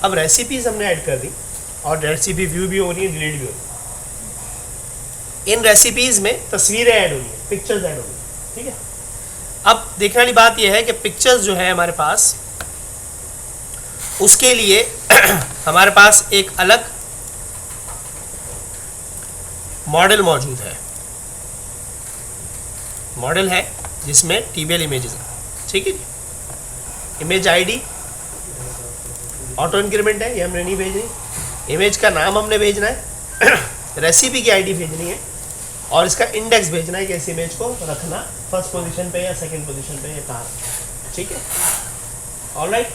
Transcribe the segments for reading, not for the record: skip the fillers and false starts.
अब रेसिपीज हमने ऐड कर दी और रेसिपी व्यू भी हो रही है, डिलीट भी हो रही है। इन रेसिपीज में तस्वीरें ऐड हो रही है, पिक्चर्स ऐड हो रही है, ठीक है। अब देखने वाली बात यह है कि पिक्चर्स जो है हमारे पास, उसके लिए हमारे पास एक अलग मॉडल मौजूद है, मॉडल है जिसमें TBL इमेजेस है, ठीक है जी। इमेज आईडी ऑटो इंक्रीमेंट है, ये हमने नहीं भेजनी। इमेज का नाम हमने भेजना है, रेसिपी की आईडी भेजनी है और इसका इंडेक्स भेजना है कि इस इमेज को रखना फर्स्ट पोजीशन पे या सेकंड पोजीशन पे या कहाँ, ठीक है, ऑलराइट।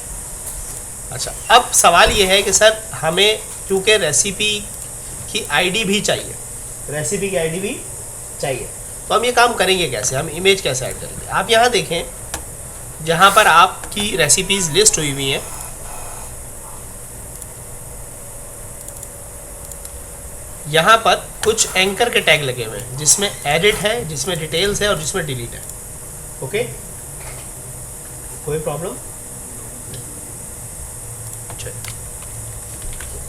अच्छा, अब सवाल ये है कि सर हमें क्योंकि रेसिपी की आईडी भी चाहिए, रेसिपी की आईडी भी चाहिए, तो हम ये काम करेंगे कैसे, हम इमेज कैसे ऐड करेंगे। आप यहाँ देखें, जहाँ पर आपकी रेसिपीज़ लिस्ट हुई हुई हैं, यहाँ पर कुछ एंकर के टैग लगे हुए हैं, जिसमें एडिट है, जिसमें डिटेल्स है और जिसमें डिलीट है। ओके, कोई प्रॉब्लम?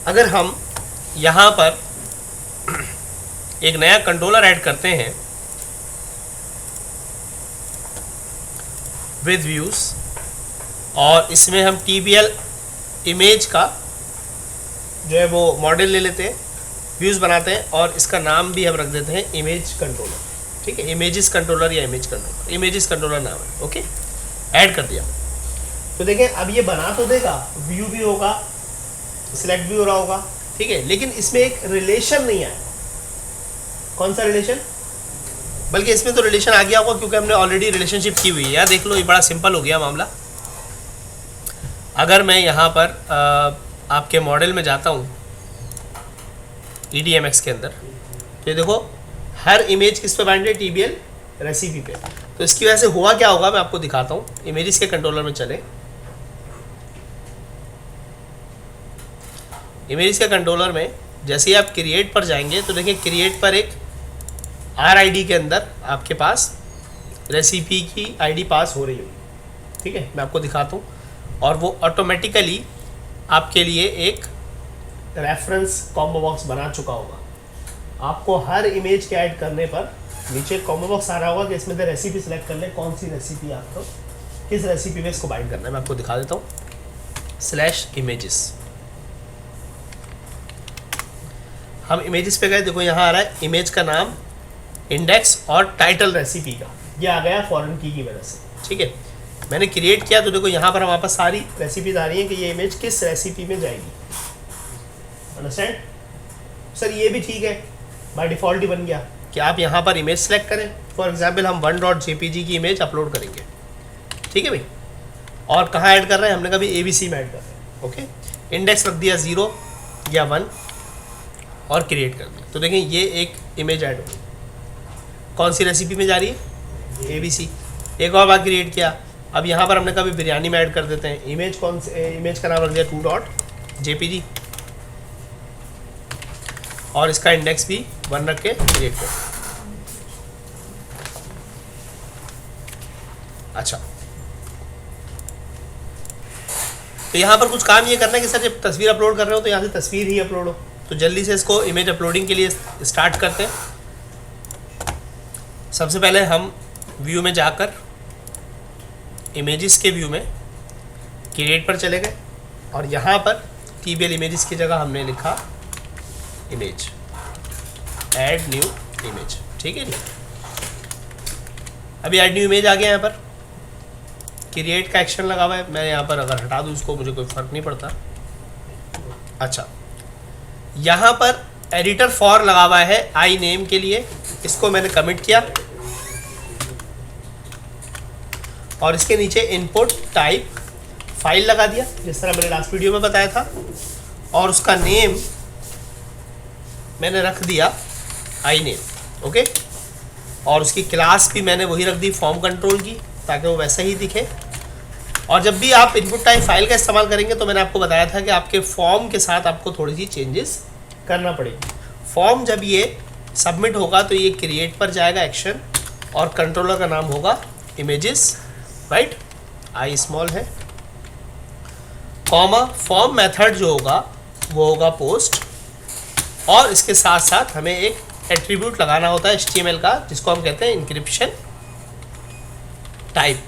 अगर हम यहाँ पर एक नया कंट्रोलर ऐड करते हैं विद व्यूज और इसमें हम TBL इमेज का जो है वो मॉडल ले लेते हैं, व्यूज़ बनाते हैं और इसका नाम भी हम रख देते हैं इमेज कंट्रोलर, ठीक है, इमेजेस कंट्रोलर या इमेज कंट्रोलर, इमेजेस कंट्रोलर नाम है। ओके, ऐड कर दिया। तो देखें अब ये बना तो देगा, व्यू भी होगा, सिलेक्ट भी हो रहा होगा, ठीक है, लेकिन इसमें एक रिलेशन नहीं आया। कौन सा रिलेशन? बल्कि इसमें तो रिलेशन आ गया होगा क्योंकि हमने ऑलरेडी रिलेशनशिप की हुई है। यार देख लो, ये बड़ा सिंपल हो गया मामला। अगर मैं यहाँ पर आपके मॉडल में जाता हूँ EDMX के अंदर, तो ये देखो हर इमेज किस पे बाइंड है, TBL रेसिपी पे। तो इसकी वजह से हुआ क्या होगा मैं आपको दिखाता हूँ। इमेजेस के कंट्रोलर में चले, इमेजेस के कंट्रोलर में जैसे ही आप क्रिएट पर जाएंगे तो देखिए क्रिएट पर एक RID के अंदर आपके पास रेसिपी की ID पास हो रही होगी, ठीक है, मैं आपको दिखाता हूँ। और वो ऑटोमेटिकली आपके लिए एक रेफरेंस कॉम्बो बॉक्स बना चुका होगा। आपको हर इमेज के ऐड करने पर नीचे कॉम्बो बॉक्स आ रहा होगा कि इसमें से रेसिपी सेलेक्ट कर ले, कौन सी रेसिपी आपको किस रेसिपी में इसको बाइंड करना है। मैं आपको दिखा देता हूँ। /images, हम इमेजेस पे गए, देखो यहाँ आ रहा है इमेज का नाम, इंडेक्स और टाइटल रेसिपी का, ये आ गया फॉरेन की वजह से, ठीक है। मैंने क्रिएट किया तो देखो यहाँ पर हमारे पास सारी रेसिपीज आ रही हैं कि ये इमेज किस रेसिपी में जाएगी। Understand sir? ये भी ठीक है, बाय डिफ़ॉल्ट ही बन गया कि आप यहाँ पर इमेज सेलेक्ट करें। फॉर एग्जांपल हम 1.jpg की इमेज अपलोड करेंगे, ठीक है भाई, और कहाँ ऐड कर रहे हैं, हमने कभी ABC में ऐड कर रहे हैं। ओके, इंडेक्स रख दिया 0 या 1 और क्रिएट कर दिया। तो देखें ये एक इमेज ऐड हो गई, कौन सी रेसिपी में जा रही है, ABC। एक और बार क्रिएट किया, अब यहाँ पर हमने कभी बिरयानी में ऐड कर देते हैं। इमेज कौन से, इमेज का नाम रख दिया 2.jpg और इसका इंडेक्स भी 1 रख के क्रिएट कर। अच्छा, तो यहाँ पर कुछ काम ये करना है कि सर जब तस्वीर अपलोड कर रहे हो तो यहाँ से तस्वीर ही अपलोड हो। तो जल्दी से इसको इमेज अपलोडिंग के लिए स्टार्ट करते हैं। सबसे पहले हम व्यू में जाकर इमेजेस के व्यू में क्रिएट पर चले गए और यहाँ पर TBL इमेजेस की जगह हमने लिखा इमेज, ऐड न्यू इमेज, ठीक है जी। अभी ऐड न्यू इमेज आ गया, यहाँ पर क्रिएट का एक्शन लगा हुआ है। मैं यहाँ पर अगर हटा दूँ उसको, मुझे कोई फ़र्क नहीं पड़ता। अच्छा, यहाँ पर एडिटर फॉर लगा हुआ है आई नेम के लिए, इसको मैंने कमिट किया और इसके नीचे इनपुट टाइप फाइल लगा दिया जिस तरह मैंने लास्ट वीडियो में बताया था, और उसका नेम मैंने रख दिया आई नेम। ओके, और उसकी क्लास भी मैंने वही रख दी फॉर्म कंट्रोल की, ताकि वो वैसा ही दिखे। और जब भी आप इनपुट टाइप फाइल का इस्तेमाल करेंगे तो मैंने आपको बताया था कि आपके फॉर्म के साथ आपको थोड़ी सी चेंजेस करना पड़ेगी। फॉर्म जब ये सबमिट होगा तो ये क्रिएट पर जाएगा एक्शन और कंट्रोलर का नाम होगा इमेजेस, राइट, आई स्मॉल है। कॉमा फॉर्म मेथड जो होगा वो होगा पोस्ट, और इसके साथ साथ हमें एक एट्रीब्यूट लगाना होता है HTML का जिसको हम कहते हैं इंक्रिप्शन टाइप,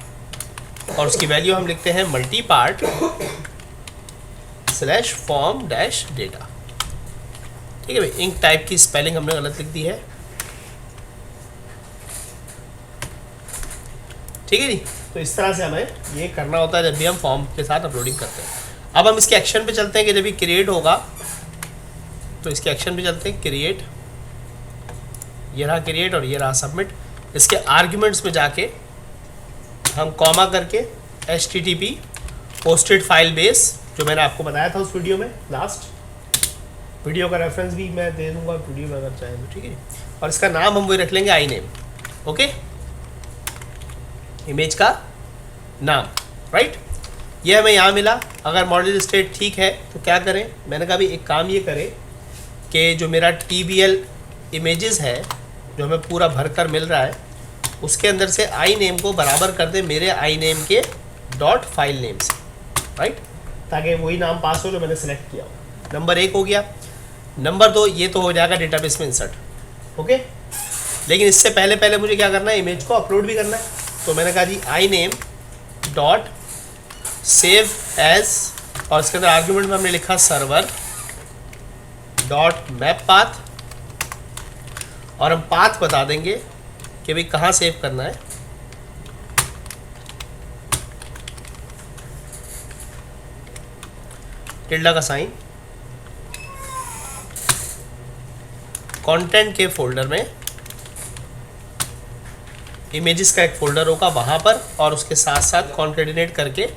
और उसकी वैल्यू हम लिखते हैं multi part slash form dash data. ठीक है भाई, इंक टाइप की स्पेलिंग हमने गलत लिख दी है। ठीक है जी, तो इस तरह से हमें ये करना होता है जब भी हम फॉर्म के साथ अपलोडिंग करते हैं। अब हम इसके एक्शन पे चलते हैं कि जब ये क्रिएट होगा तो इसके एक्शन पे चलते हैं। क्रिएट, ये रहा क्रिएट और ये रहा सबमिट। इसके आर्ग्यूमेंट्स में जाके हम कॉमा करके HTTP पोस्टेड फाइल बेस, जो मैंने आपको बताया था उस वीडियो में, लास्ट वीडियो का रेफरेंस भी मैं दे दूंगा वीडियो में अगर चाहें तो। ठीक है, और इसका नाम हम वही रख लेंगे आई नेम। ओके, इमेज का नाम, राइट। ये हमें यहाँ मिला। अगर मॉडल स्टेट ठीक है तो क्या करें, मैंने कहा भी एक काम ये करें कि जो मेरा TBL इमेजेस है जो हमें पूरा भर कर मिल रहा है उसके अंदर से आई नेम को बराबर कर दे मेरे आई नेम के डॉट फाइल नेम से, राइट, ताकि वही नाम पास हो जो मैंने सेलेक्ट किया हो। नंबर 1 हो गया। नंबर 2, ये तो हो जाएगा डेटाबेस में इंसर्ट। ओके, लेकिन इससे पहले मुझे क्या करना है, इमेज को अपलोड भी करना है। तो मैंने कहा जी I name dot save as, और इसके अंदर आर्ग्यूमेंट में हमने लिखा सर्वर डॉट मैप पाथ, और हम पाथ बता देंगे कि भाई कहाँ सेव करना है। टिल्डा का साइन, कंटेंट के फोल्डर में इमेजेस का एक फोल्डर होगा वहाँ पर, और उसके साथ साथ कॉन्केटिनेट करके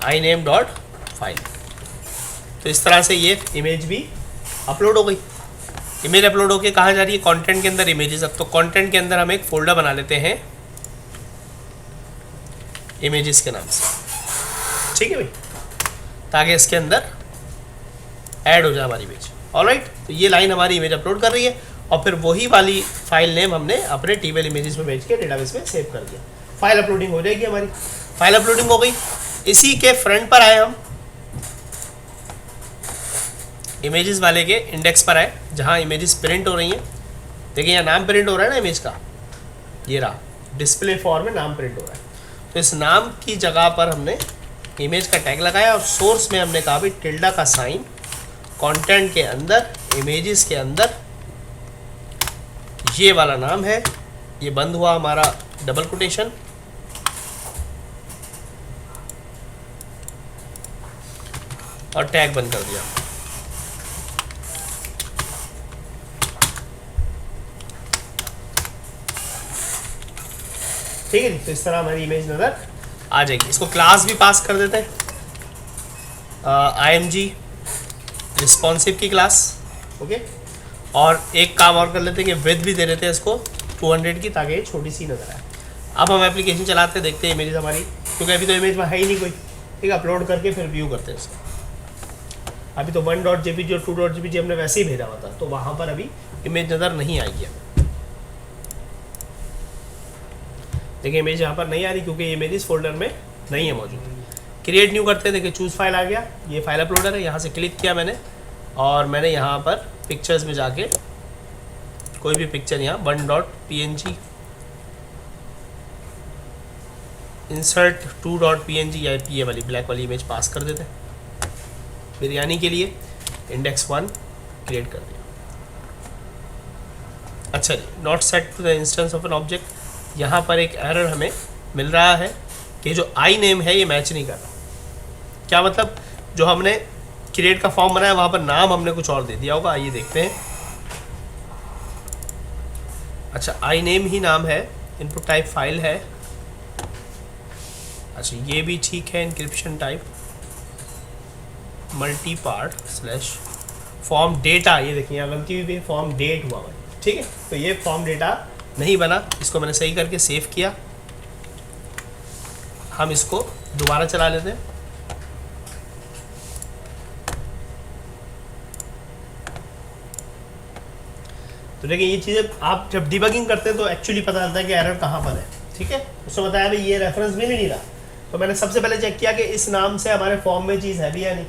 आई नेम डॉट फाइल। तो इस तरह से ये इमेज भी अपलोड हो गई। इमेज अपलोड होके कहाँ जा रही है, कंटेंट के अंदर इमेजेस। अब तो कंटेंट के अंदर हम एक फोल्डर बना लेते हैं इमेजेस के नाम से। ठीक है भाई, ताकि इसके अंदर ऐड हो जाए हमारी इमेज। ऑलराइट, तो ये लाइन हमारी इमेज अपलोड कर रही है, और फिर वही वाली फाइल नेम हमने अपने TBL इमेजेस में भेज के डेटाबेस में सेव कर दिया। फाइल अपलोडिंग हो जाएगी हमारी। फाइल अपलोडिंग हो गई। इसी के फ्रंट पर आए हम, इमेजेस वाले के इंडेक्स पर आए जहाँ इमेजेस प्रिंट हो रही हैं। देखिए यहाँ नाम प्रिंट हो रहा है ना इमेज का, ये रहा डिस्प्ले फॉर्म में नाम प्रिंट हो रहा है। तो इस नाम की जगह पर हमने इमेज का टैग लगाया, और सोर्स में हमने कहा भी टिल्डा का साइन, कंटेंट के अंदर इमेजेस के अंदर ये वाला नाम है। ये बंद हुआ हमारा डबल कोटेशन, और टैग बंद कर दिया। ठीक है, तो इस तरह हमारी इमेज नजर आ जाएगी। इसको क्लास भी पास कर देते हैं, IMG रिस्पॉन्सिव की क्लास। ओके, और एक काम और कर लेते हैं कि विड्थ भी दे देते हैं इसको 200 की, ताकि छोटी सी नजर आए। अब हम एप्लीकेशन चलाते हैं, देखते हैं इमेज हमारी, क्योंकि अभी तो इमेज में है ही नहीं कोई। ठीक है, अपलोड करके फिर व्यू करते हैं इसको। अभी तो 1.jpg और 2.jpg हमने वैसे ही भेजा हुआ था, तो वहाँ पर अभी इमेज नज़र नहीं आएगी हमें। देखिए इमेज यहाँ पर नहीं आ रही क्योंकि इमेज इस फोल्डर में नहीं है मौजूद। क्रिएट न्यू करते हैं। देखिए चूज़ फाइल आ गया, ये फाइल अपलोडर है। यहाँ से क्लिक किया मैंने, और मैंने यहाँ पर पिक्चर्स में जाके कोई भी पिक्चर यहाँ 1.png इंसर्ट 2.png या ये वाली ब्लैक वाली इमेज पास कर देते हैं। बिरयानी के लिए इंडेक्स 1 क्रिएट कर दिया। अच्छा जी, not set to the instance of an object. यहाँ पर एक एरर हमें मिल रहा है कि जो आई नेम है ये मैच नहीं कर रहा। क्या मतलब, जो हमने क्रिएट का फॉर्म बनाया वहाँ पर नाम हमने कुछ और दे दिया होगा। आइए देखते हैं। अच्छा, आई नेम ही नाम है, इनपुट टाइप फाइल है। अच्छा ये भी ठीक है, encryption type multi part slash form data. ये देखिए यहाँ गलती हुई, फॉर्म डेट हुआ है। ठीक है, तो ये फॉर्म डेटा नहीं बना, इसको मैंने सही करके सेव किया। हम इसको दोबारा चला लेते हैं। तो देखिए ये चीज़ें आप जब डिबगिंग करते हैं तो एक्चुअली पता चलता है कि एरर कहाँ पर है। ठीक है, उसने बताया भाई ये रेफरेंस मिल ही नहीं रहा, तो मैंने सबसे पहले चेक किया कि इस नाम से हमारे फॉर्म में चीज़ है भी या नहीं,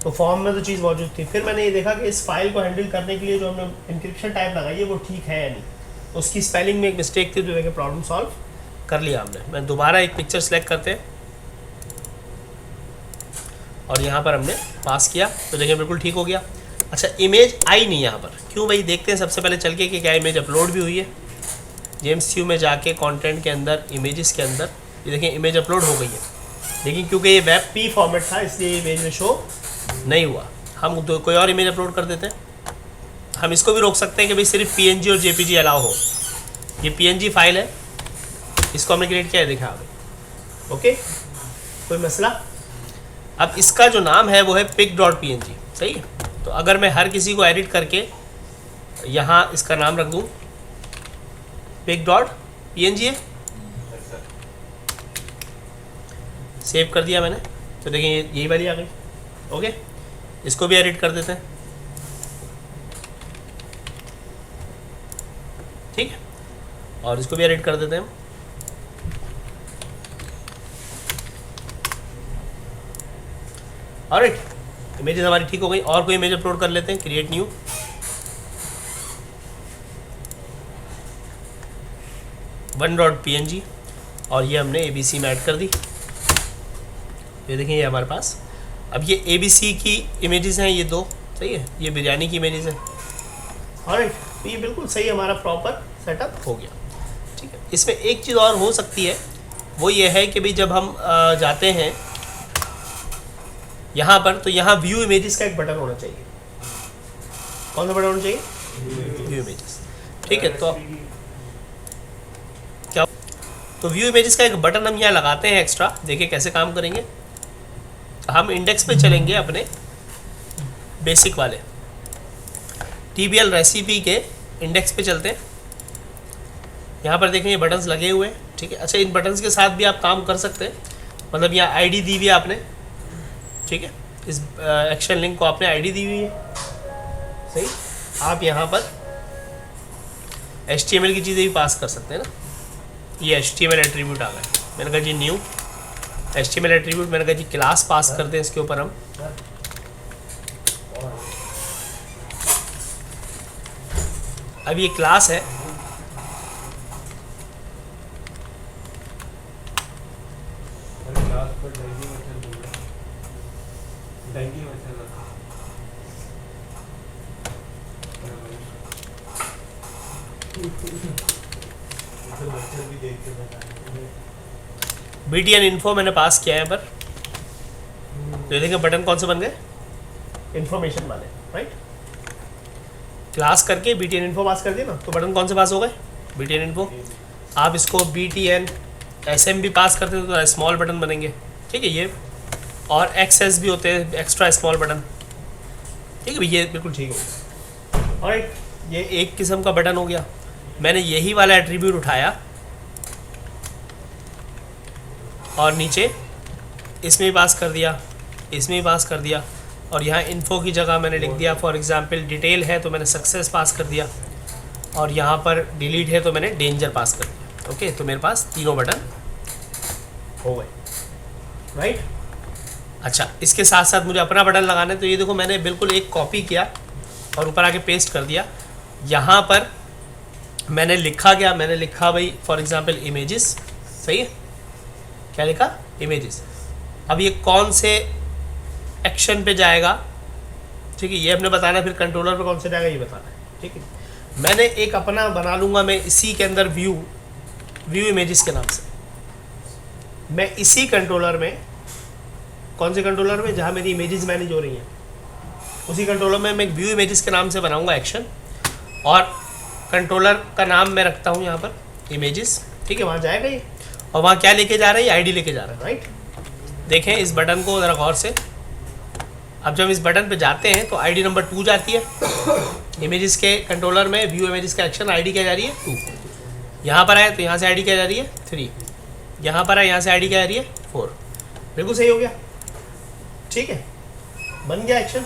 तो फॉर्म में तो चीज़ मौजूद थी। फिर मैंने ये देखा कि इस फाइल को हैंडल करने के लिए जो हमने इंक्रिप्शन टाइप लगाई है वो ठीक है या नहीं, तो उसकी स्पेलिंग में एक मिस्टेक थी, तो देखिए प्रॉब्लम सॉल्व कर लिया हमने। मैं दोबारा एक पिक्चर सेलेक्ट करते हैं और यहाँ पर हमने पास किया, तो देखिए बिल्कुल ठीक हो गया। अच्छा, इमेज आई नहीं यहाँ पर, क्यों भाई? देखते हैं सबसे पहले चल के कि क्या इमेज अपलोड भी हुई है। जेम्स क्यू में जाके कंटेंट के अंदर, इमेजेस के अंदर, ये देखिए इमेज अपलोड हो गई है, लेकिन क्योंकि ये वेब पी फॉर्मेट था इसलिए इमेज में शो नहीं हुआ। हम तो कोई और इमेज अपलोड कर देते हैं। हम इसको भी रोक सकते हैं कि भाई सिर्फ पीएनजी और जेपीजी अलाउ हो। ये पीएनजी फाइल है, इसको हमने क्रिएट किया है, देखा आपने। ओके, कोई मसला? अब इसका जो नाम है वो है pic.png, सही है। तो अगर मैं हर किसी को एडिट करके यहाँ इसका नाम रख दूँ pic.png है, सेव कर दिया मैंने, तो देखिए यही वाली आ गई। ओके, इसको भी एडिट कर देते हैं, ठीक है, और इसको भी एडिट कर देते हैं। ऑलराइट, इमेजेस हमारी ठीक हो गई। और कोई इमेज अपलोड कर लेते हैं, क्रिएट न्यू। .png और ये हमने ABC में ऐड कर दी। ये देखें, ये हमारे पास अब ये ABC की इमेजेस हैं, ये दो, सही है। ये बिरयानी की इमेजेस हैं। ऑलराइट, तो ये बिल्कुल सही हमारा प्रॉपर सेटअप हो गया, ठीक है। इसमें एक चीज़ और हो सकती है, वो ये है कि भाई जब हम जाते हैं यहाँ पर, तो यहाँ व्यू इमेजेस का एक बटन होना चाहिए। कौन सा बटन होना चाहिए? व्यू इमेजेस, ठीक है। तो क्या, तो व्यू इमेजेस का एक बटन हम यहाँ लगाते हैं एक्स्ट्रा। देखिए कैसे काम करेंगे। हम इंडेक्स पे चलेंगे, अपने बेसिक वाले TBL रेसिपी के इंडेक्स पे चलते हैं। यहाँ पर देखें ये बटन्स लगे हुए हैं, ठीक है। अच्छा, इन बटन्स के साथ भी आप काम कर सकते हैं, मतलब यहाँ आईडी दी हुई है आपने, ठीक है। इस एक्शन लिंक को आपने आईडी दी हुई है, सही। आप यहाँ पर HTML की चीज़ें भी पास कर सकते हैं ना। ये HTML एट्रीब्यूट आ गए, मैंने कहा जी न्यू HTML एट्रीब्यूट, मैंने कहा जी क्लास पास कर दें इसके ऊपर हम। अब ये क्लास है, BTN इन्फो मैंने पास किया है यहाँ पर। तो ये देखिए बटन कौन से बन गए? इन्फॉर्मेशन वाले, राइट। क्लास करके BTN इन्फो पास कर दिया ना, तो बटन कौन से पास हो गए? BTN info. आप इसको BTN SM भी पास करते हैं तो स्मॉल बटन बनेंगे, ठीक है। ये और XS भी होते हैं, एक्स्ट्रा स्मॉल बटन, ठीक है। ये बिल्कुल ठीक है। ऑलराइट, ये एक किस्म का बटन हो गया। मैंने यही वाला एट्रीब्यूट उठाया और नीचे इसमें भी पास कर दिया, इसमें भी पास कर दिया, और यहाँ इन्फो की जगह मैंने लिख दिया फॉर एग्जांपल डिटेल है तो मैंने सक्सेस पास कर दिया, और यहाँ पर डिलीट है तो मैंने डेंजर पास कर दिया। ओके, तो मेरे पास तीनों बटन हो गए, राइट। अच्छा, इसके साथ साथ मुझे अपना बटन लगाना है, तो ये देखो मैंने बिल्कुल एक कॉपी किया और ऊपर आके पेस्ट कर दिया। यहाँ पर मैंने लिखा क्या? मैंने लिखा भाई फॉर एग्जांपल इमेजेस, सही है। क्या लिखा? इमेजेस। अब ये कौन से एक्शन पे जाएगा, ठीक है, ये हमने बताना, फिर कंट्रोलर पे कौन से जाएगा ये बताना है, ठीक है। मैंने एक अपना बना लूँगा मैं इसी के अंदर व्यू इमेजेस के नाम से। मैं इसी कंट्रोलर में, कौन से कंट्रोलर में, जहाँ मेरी इमेजेस मैनेज हो रही हैं, उसी कंट्रोलर में मैं व्यू इमेजेस के नाम से बनाऊंगा एक्शन, और कंट्रोलर का नाम मैं रखता हूँ यहाँ पर इमेजेस, ठीक है। वहाँ जाएगा ये, और वहाँ क्या लेके जा रहा है? ये आईडी लेके जा रहा है, राइट। देखें इस बटन को ज़रा गौर से। अब जब इस बटन पे जाते हैं तो आईडी नंबर 2 जाती है इमेजेस के कंट्रोलर में। व्यू इमेजेस का एक्शन आईडी क्या जा रही है? 2। यहाँ पर आए तो यहाँ से आईडी क्या जा रही है? 3। यहाँ पर आए यहाँ से आईडी क्या जा रही है? 4। बिल्कुल सही हो गया, ठीक है, बन गया एक्शन,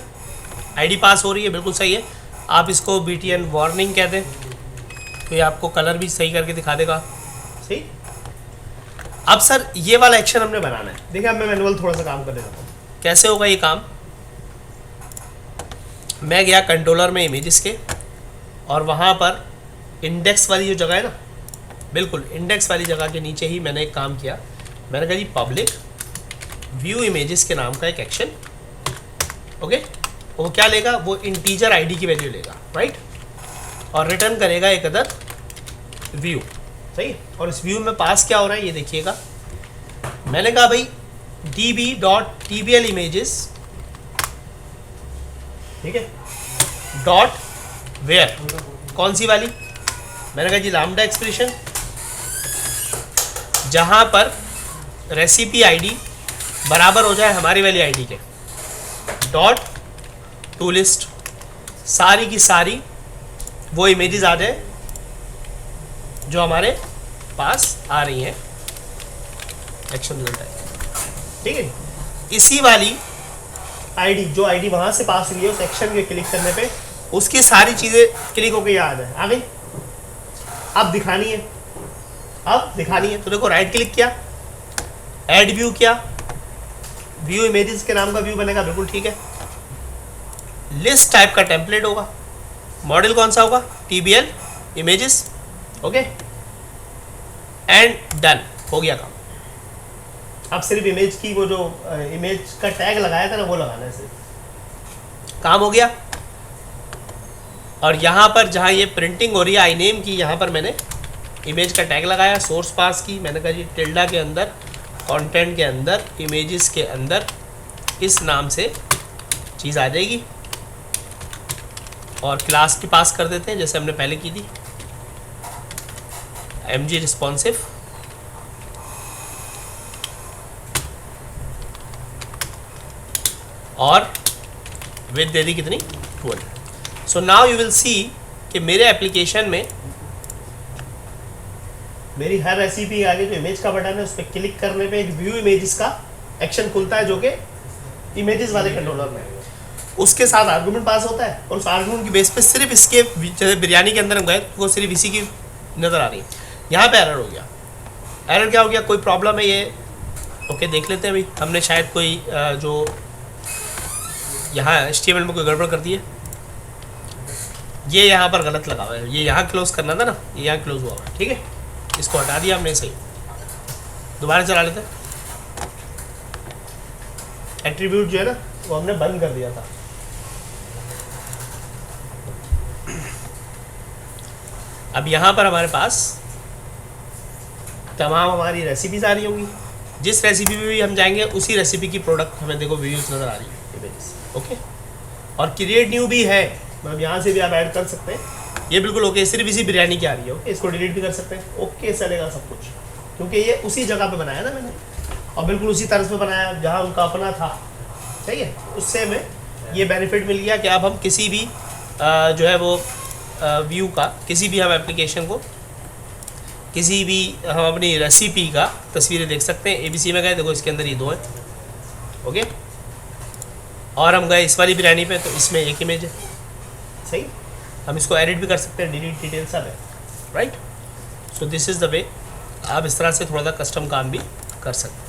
आईडी पास हो रही है, बिल्कुल सही है। आप इसको BTN वार्निंग कहते हैं, तो ये आपको कलर भी सही करके दिखा देगा, सही। अब सर ये वाला एक्शन हमने बनाना है। देखिए अब मैं मैनुअल थोड़ा सा काम करने लगा हूँ। कैसे होगा ये काम? मैं गया कंट्रोलर में इमेजेस के, और वहाँ पर इंडेक्स वाली जो जगह है ना, बिल्कुल इंडेक्स वाली जगह के नीचे ही मैंने एक काम किया। मैंने कहा जी पब्लिक व्यू इमेजेस के नाम का एक एक्शन, ओके। वो क्या लेगा? वो इंटीजर आईडी की वैल्यू लेगा, राइट, और रिटर्न करेगा एक अदर व्यू, सही है। और इस व्यू में पास क्या हो रहा है ये देखिएगा। मैंने कहा भाई db.tbl images, ठीक है, डॉट वेयर, कौन सी वाली? मैंने कहा जी लैम्डा एक्सप्रेशन, जहां पर रेसिपी आईडी बराबर हो जाए हमारी वाली आईडी के, डॉट टू लिस्ट, सारी की सारी वो इमेजेस आ जाए जो हमारे पास आ रही हैं एक्शन रिजल्ट है, ठीक है। इसी वाली आईडी, जो आईडी वहां से पास हुई है उस एक्शन के क्लिक करने पे उसकी सारी चीज़ें क्लिक होकर यहाँ आ जाए, आ गई। अब दिखानी है, अब दिखानी है तो देखो राइट क्लिक किया, ऐड व्यू किया, व्यू इमेजेस के नाम का व्यू बनेगा, बिल्कुल ठीक है। लिस्ट टाइप का टेम्पलेट होगा, मॉडल कौन सा होगा? TBL images, okay, and done, हो गया काम। अब सिर्फ इमेज की वो जो इमेज का टैग लगाया था ना वो लगाना है, सिर्फ काम हो गया। और यहाँ पर जहाँ ये प्रिंटिंग हो रही है आई नेम की, यहाँ पर मैंने इमेज का टैग लगाया, सोर्स पास की, मैंने कहा जी टिल्डा के अंदर, कंटेंट के अंदर, इमेजेस के अंदर इस नाम से चीज़ आ जाएगी, और क्लास की पास कर देते हैं जैसे हमने पहले की थी, MG रिस्पॉन्सिव, और विथ दे दी कितनी? 200। So now you will see कि मेरे एप्लीकेशन में मेरी हर रेसिपी आगे जो इमेज का बटन है उस पर क्लिक करने पे एक व्यू इमेजेस का एक्शन खुलता है जो कि इमेजेस वाले कंट्रोलर में है। उसके साथ आर्गूमेंट पास होता है, और उस आर्गूमेंट की बेस पे सिर्फ इसके, जैसे बिरयानी के अंदर हम गए वो सिर्फ इसी की नज़र आ रही है। यहाँ पे एरर हो गया। एरर क्या हो गया? कोई प्रॉब्लम है ये, ओके देख लेते हैं भाई। हमने शायद कोई जो यहाँ HTML में कोई गड़बड़ कर दी है, ये यहाँ पर गलत लगा हुआ है, ये यहाँ क्लोज करना था ना, ये यहाँ क्लोज हुआ हुआ है, ठीक है। इसको हटा दिया हमने, सही। दोबारा चला लेते हैं। एट्रीब्यूट जो है ना वो हमने बंद कर दिया था। अब यहाँ पर हमारे पास तमाम हमारी रेसिपीज आ रही होंगी। जिस रेसिपी में भी हम जाएंगे उसी रेसिपी की प्रोडक्ट हमें देखो व्यूज नज़र आ रही है, इमेजेस, ओके। और क्रिएट न्यू भी है, मतलब यहाँ से भी आप ऐड कर सकते हैं। ये बिल्कुल ओके, सिर्फ इसी बिरयानी की आ रही है, ओके। इसको डिलीट भी कर सकते हैं, ओके चलेगा सब कुछ, क्योंकि ये उसी जगह पे बनाया ना मैंने, और बिल्कुल उसी तरह से बनाया जहाँ उनका अपना था, सही है। उससे हमें ये बेनिफिट मिल गया कि अब हम किसी भी जो है वो व्यू का, किसी भी हम एप्लीकेशन को, किसी भी हम अपनी रेसिपी का तस्वीरें देख सकते हैं। ABC में गए, देखो इसके अंदर ये 2 है, ओके। और हम गए इस वाली बिरयानी पे, तो इसमें एक इमेज है, सही। हम इसको एडिट भी कर सकते हैं, डिलीट डिटेल सब है, right. So this is the way आप इस तरह से थोड़ा सा कस्टम काम भी कर सकते हैं।